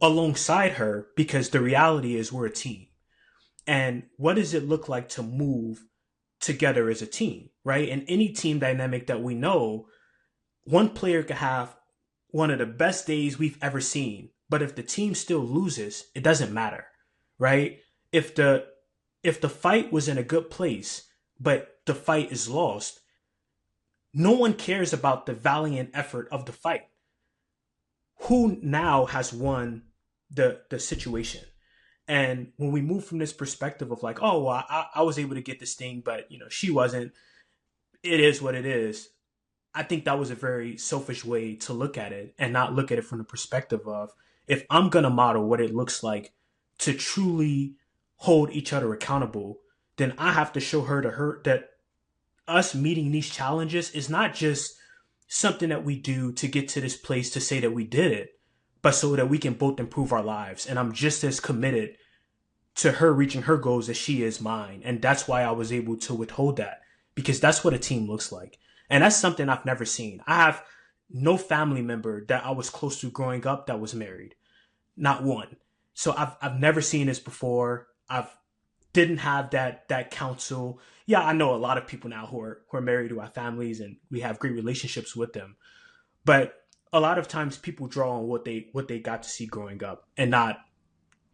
alongside her, because the reality is we're a team. And what does it look like to move together as a team, right? In any team dynamic that we know, one player could have one of the best days we've ever seen, but if the team still loses, it doesn't matter, right? If the fight was in a good place, but the fight is lost, no one cares about the valiant effort of the fight. Who now has won the situation? And when we move from this perspective of like, oh, well, I was able to get this thing, but she wasn't. It is what it is. I think that was a very selfish way to look at it, and not look at it from the perspective of, if I'm gonna model what it looks like to truly hold each other accountable, then I have to show her that us meeting these challenges is not just something that we do to get to this place to say that we did it, but so that we can both improve our lives. And I'm just as committed to her reaching her goals as she is mine. And that's why I was able to withhold that, because that's what a team looks like. And that's something I've never seen. I have no family member that I was close to growing up that was married. Not one. So I've never seen this before. Didn't have that counsel. Yeah, I know a lot of people now who are married, who have families, and we have great relationships with them. But a lot of times people draw on what they got to see growing up, and not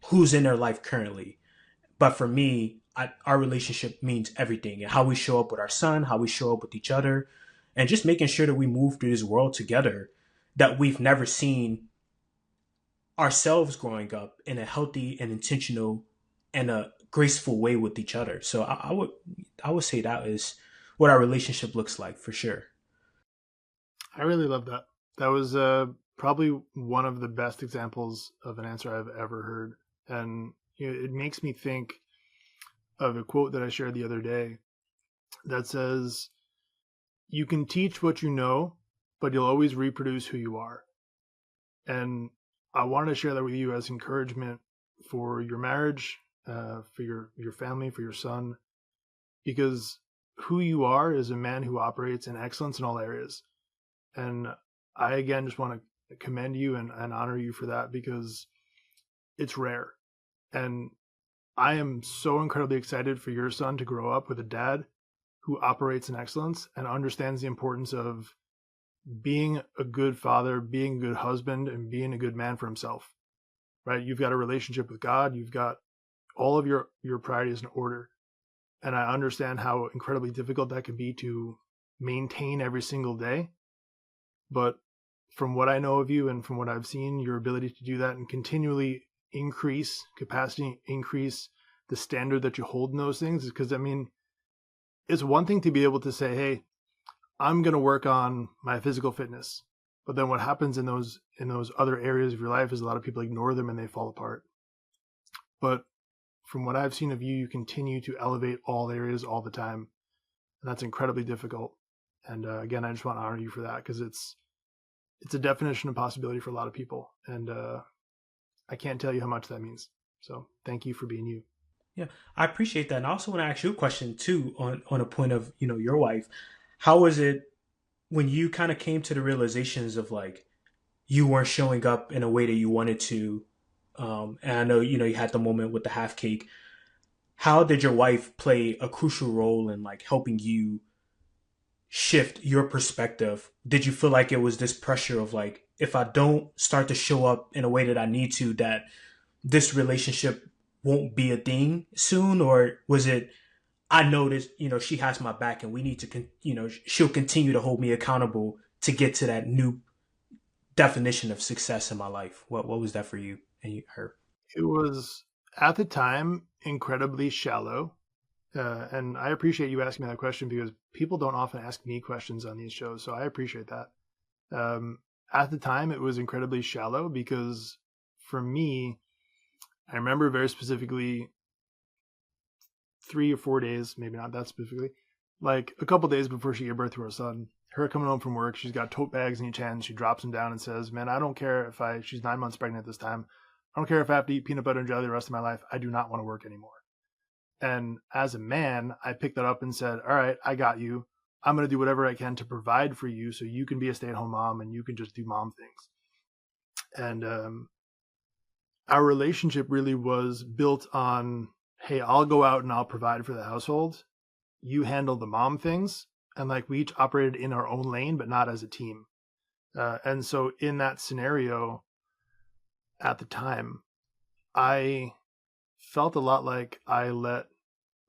who's in their life currently. But for me, our relationship means everything, and how we show up with our son, how we show up with each other, and just making sure that we move through this world together, that we've never seen ourselves growing up in a healthy and intentional and a graceful way with each other. So I would say that is what our relationship looks like, for sure. I really love that. That was probably one of the best examples of an answer I've ever heard. And it makes me think of a quote that I shared the other day that says, you can teach what you know, but you'll always reproduce who you are. And I wanted to share that with you as encouragement for your marriage, for your family, for your son, because who you are is a man who operates in excellence in all areas. And I, again, just want to commend you and honor you for that, because it's rare. And I am so incredibly excited for your son to grow up with a dad who operates in excellence and understands the importance of being a good father, being a good husband, and being a good man for himself, right? You've got a relationship with God. You've got all of your priorities in order. and I understand how incredibly difficult that can be to maintain every single day. But from what I know of you and from what I've seen, your ability to do that and continually increase capacity, increase the standard that you hold in those things is because, I mean, it's one thing to be able to say, hey, I'm going to work on my physical fitness. But then what happens in those other areas of your life is a lot of people ignore them and they fall apart. But from what I've seen of you, you continue to elevate all areas all the time. And that's incredibly difficult. And again, I just want to honor you for that because it's a definition of possibility for a lot of people. And I can't tell you how much that means. So thank you for being you. Yeah, I appreciate that. And I also want to ask you a question too on a point of, your wife. How was it when you kind of came to the realizations of like you weren't showing up in a way that you wanted to? And I know, you had the moment with the half cake. How did your wife play a crucial role in like helping you shift your perspective? Did you feel like it was this pressure of like, if I don't start to show up in a way that I need to, that this relationship won't be a thing soon? Or was it, I noticed, she has my back and we need to, she'll continue to hold me accountable to get to that new definition of success in my life? What was that for you and her? It was at the time incredibly shallow. And I appreciate you asking me that question because people don't often ask me questions on these shows. So I appreciate that. At the time, it was incredibly shallow because for me, I remember very specifically 3 or 4 days, maybe not that specifically, like a couple days before she gave birth to her son, her coming home from work, she's got tote bags in each hand. She drops them down and says, man, I don't care if she's 9 months pregnant this time. I don't care if I have to eat peanut butter and jelly the rest of my life. I do not want to work anymore. And as a man, I picked that up and said, all right, I got you. I'm going to do whatever I can to provide for you so you can be a stay-at-home mom and you can just do mom things. And our relationship really was built on, hey, I'll go out and I'll provide for the household. You handle the mom things. And like we each operated in our own lane, but not as a team. And so in that scenario at the time, I felt a lot like I let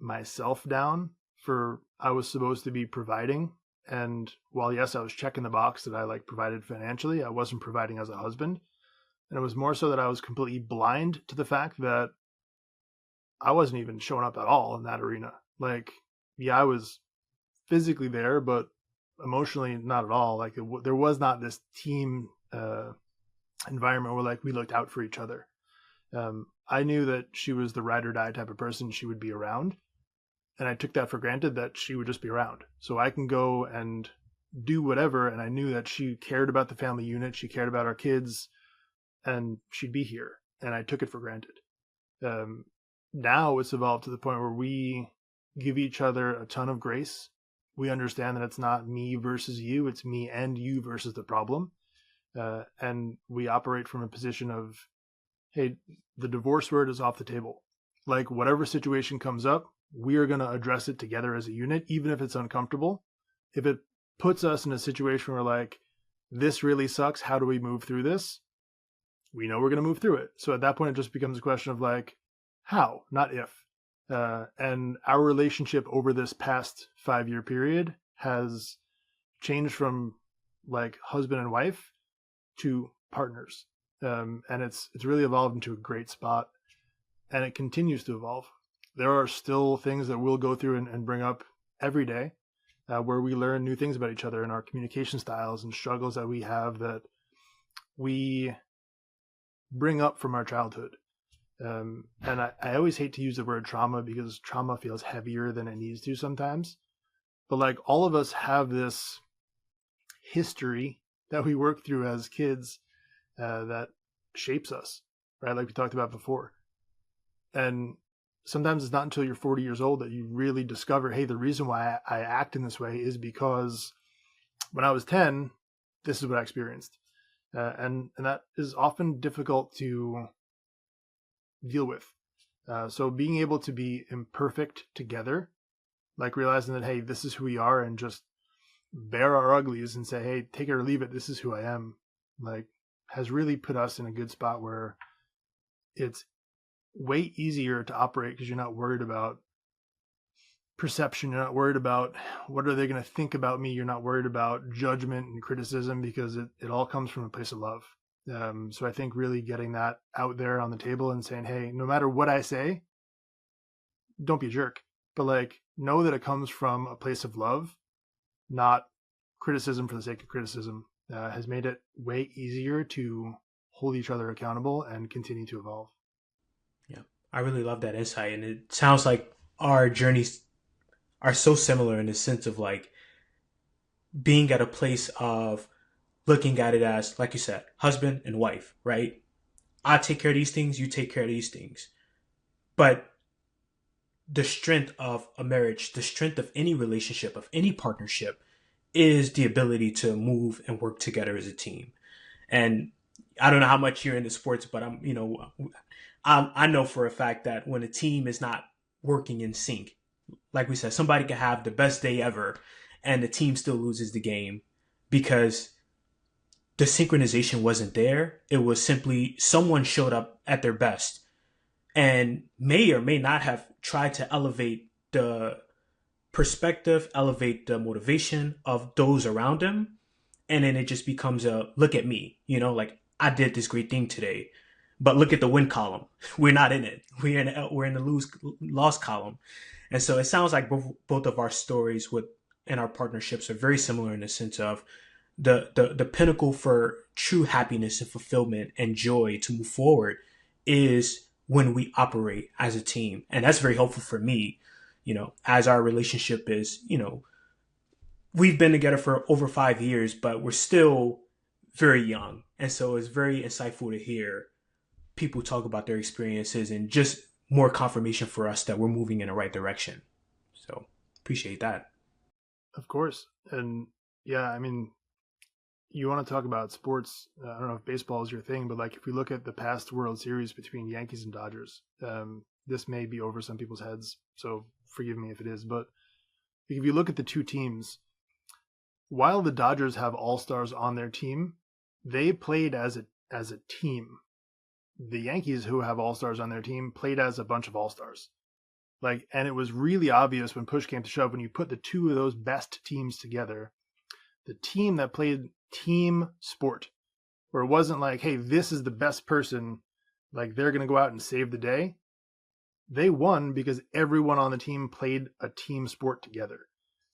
myself down for I was supposed to be providing. And while yes, I was checking the box that I like provided financially, I wasn't providing as a husband. And it was more so that I was completely blind to the fact that I wasn't even showing up at all in that arena. Like, yeah, I was physically there, but emotionally not at all. Like there was not this team environment where like we looked out for each other. I knew that she was the ride or die type of person she would be around. And I took that for granted that she would just be around. So I can go and do whatever. And I knew that she cared about the family unit. She cared about our kids and she'd be here. And I took it for granted. Now it's evolved to the point where we give each other a ton of grace. We understand that it's not me versus you. It's me and you versus the problem. And we operate from a position of, hey, the divorce word is off the table. Like whatever situation comes up, we are going to address it together as a unit, even if it's uncomfortable. If it puts us in a situation where like, this really sucks, how do we move through this? We know we're going to move through it. So at that point, it just becomes a question of like, how, not if. And our relationship over this past 5-year period has changed from like husband and wife to partners. And it's really evolved into a great spot and it continues to evolve. There are still things that we'll go through and bring up every day where we learn new things about each other and our communication styles and struggles that we have that we bring up from our childhood. And I always hate to use the word trauma because trauma feels heavier than it needs to sometimes. But like all of us have this history that we work through as kids that shapes us, right? Like we talked about before. And sometimes it's not until you're 40 years old that you really discover, hey, the reason why I act in this way is because when I was 10, this is what I experienced. And that is often difficult to deal with. So being able to be imperfect together, like realizing that, hey, this is who we are and just bear our uglies and say, hey, take it or leave it. This is who I am. Like has really put us in a good spot where it's way easier to operate because you're not worried about perception. You're not worried about what are they going to think about me. You're not worried about judgment and criticism because it all comes from a place of love. So I think really getting that out there on the table and saying, hey, no matter what I say, don't be a jerk, but like know that it comes from a place of love, not criticism for the sake of criticism, has made it way easier to hold each other accountable and continue to evolve. Yeah, I really love that insight, and it sounds like our journeys are so similar in the sense of like being at a place of looking at it as, like you said, husband and wife, right? I take care of these things, you take care of these things. But the strength of a marriage, the strength of any relationship, of any partnership, is the ability to move and work together as a team. And I don't know how much you're into sports, but I know for a fact that when a team is not working in sync, like we said, somebody can have the best day ever and the team still loses the game because the synchronization wasn't there. It was simply someone showed up at their best and may or may not have tried to elevate the perspective, elevate the motivation of those around them. And then it just becomes a look at me, like I did this great thing today, but look at the win column. We're not in it. We're in the loss column. And so it sounds like both of our stories and our partnerships are very similar in the sense of the pinnacle for true happiness and fulfillment and joy to move forward is when we operate as a team. And that's very helpful for me, as our relationship is, we've been together for over 5 years, but we're still very young. And so it's very insightful to hear people talk about their experiences and just more confirmation for us that we're moving in the right direction. So appreciate that. Of course. And yeah, I mean, you want to talk about sports. I don't know if baseball is your thing, but like if we look at the past World Series between Yankees and Dodgers, this may be over some people's heads, so forgive me if it is. But if you look at the two teams, while the Dodgers have all-stars on their team, they played as a team. The Yankees, who have all-stars on their team, played as a bunch of all-stars. And it was really obvious when push came to shove, when you put the two of those best teams together, the team that played team sport, where it wasn't like, hey, this is the best person, like they're going to go out and save the day. They won because everyone on the team played a team sport together.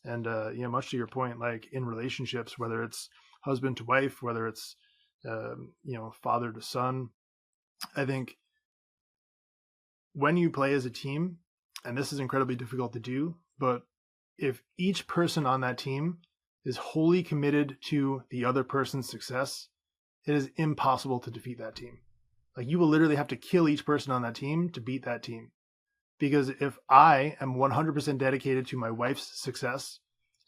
And, much to your point, like in relationships, whether it's husband to wife, whether it's, father to son, I think when you play as a team, and this is incredibly difficult to do, but if each person on that team is wholly committed to the other person's success, it is impossible to defeat that team. Like you will literally have to kill each person on that team to beat that team. Because if I am 100% dedicated to my wife's success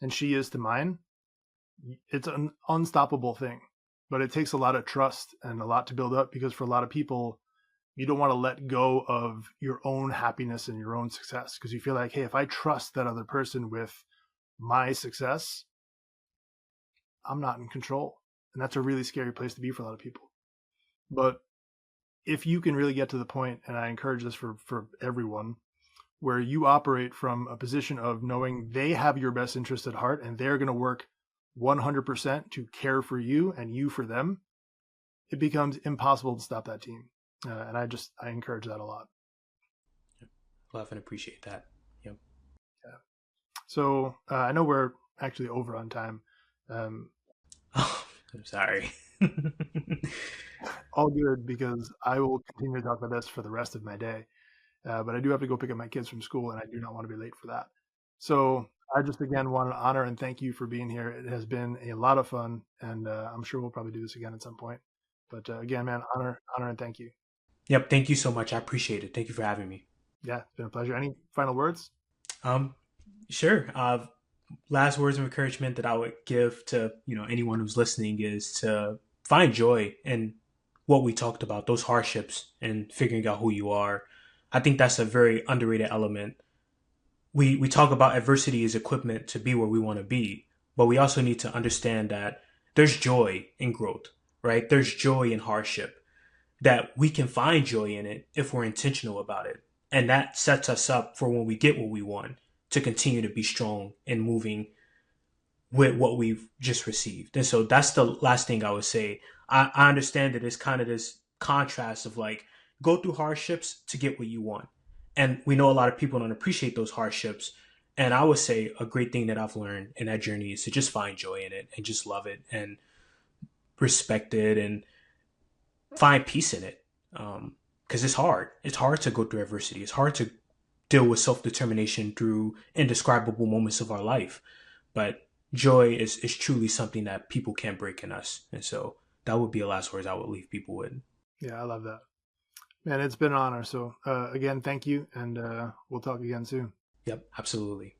and she is to mine, it's an unstoppable thing. But it takes a lot of trust and a lot to build up, because for a lot of people, you don't want to let go of your own happiness and your own success, because you feel like, hey, if I trust that other person with my success, I'm not in control. And that's a really scary place to be for a lot of people. But if you can really get to the point, and I encourage this for everyone, where you operate from a position of knowing they have your best interest at heart and they're going to work 100% to care for you and you for them, it becomes impossible to stop that team. And I encourage that a lot. Love and appreciate that. Yep. Yeah. So I know we're actually over on time. Oh, I'm sorry. All good, because I will continue to talk about this for the rest of my day. But I do have to go pick up my kids from school, and I do not want to be late for that. So I just, again, want to honor and thank you for being here. It has been a lot of fun, and I'm sure we'll probably do this again at some point. But again, man, honor and thank you. Yep. Thank you so much. I appreciate it. Thank you for having me. Yeah, it's been a pleasure. Any final words? Sure. Last words of encouragement that I would give to, anyone who's listening is to find joy in what we talked about, those hardships and figuring out who you are. I think that's a very underrated element. We talk about adversity as equipment to be where we want to be, but we also need to understand that there's joy in growth, right? There's joy in hardship, that we can find joy in it if we're intentional about it. And that sets us up for when we get what we want to continue to be strong and moving with what we've just received. And so that's the last thing I would say. I understand that it's kind of this contrast of like, go through hardships to get what you want. And we know a lot of people don't appreciate those hardships. And I would say a great thing that I've learned in that journey is to just find joy in it and just love it and respect it and find peace in it. Because it's hard. It's hard to go through adversity. It's hard to deal with self-determination through indescribable moments of our life. But joy is truly something that people can't break in us. And so that would be the last words I would leave people with. Yeah, I love that. Man, it's been an honor. So again, thank you. And we'll talk again soon. Yep, absolutely.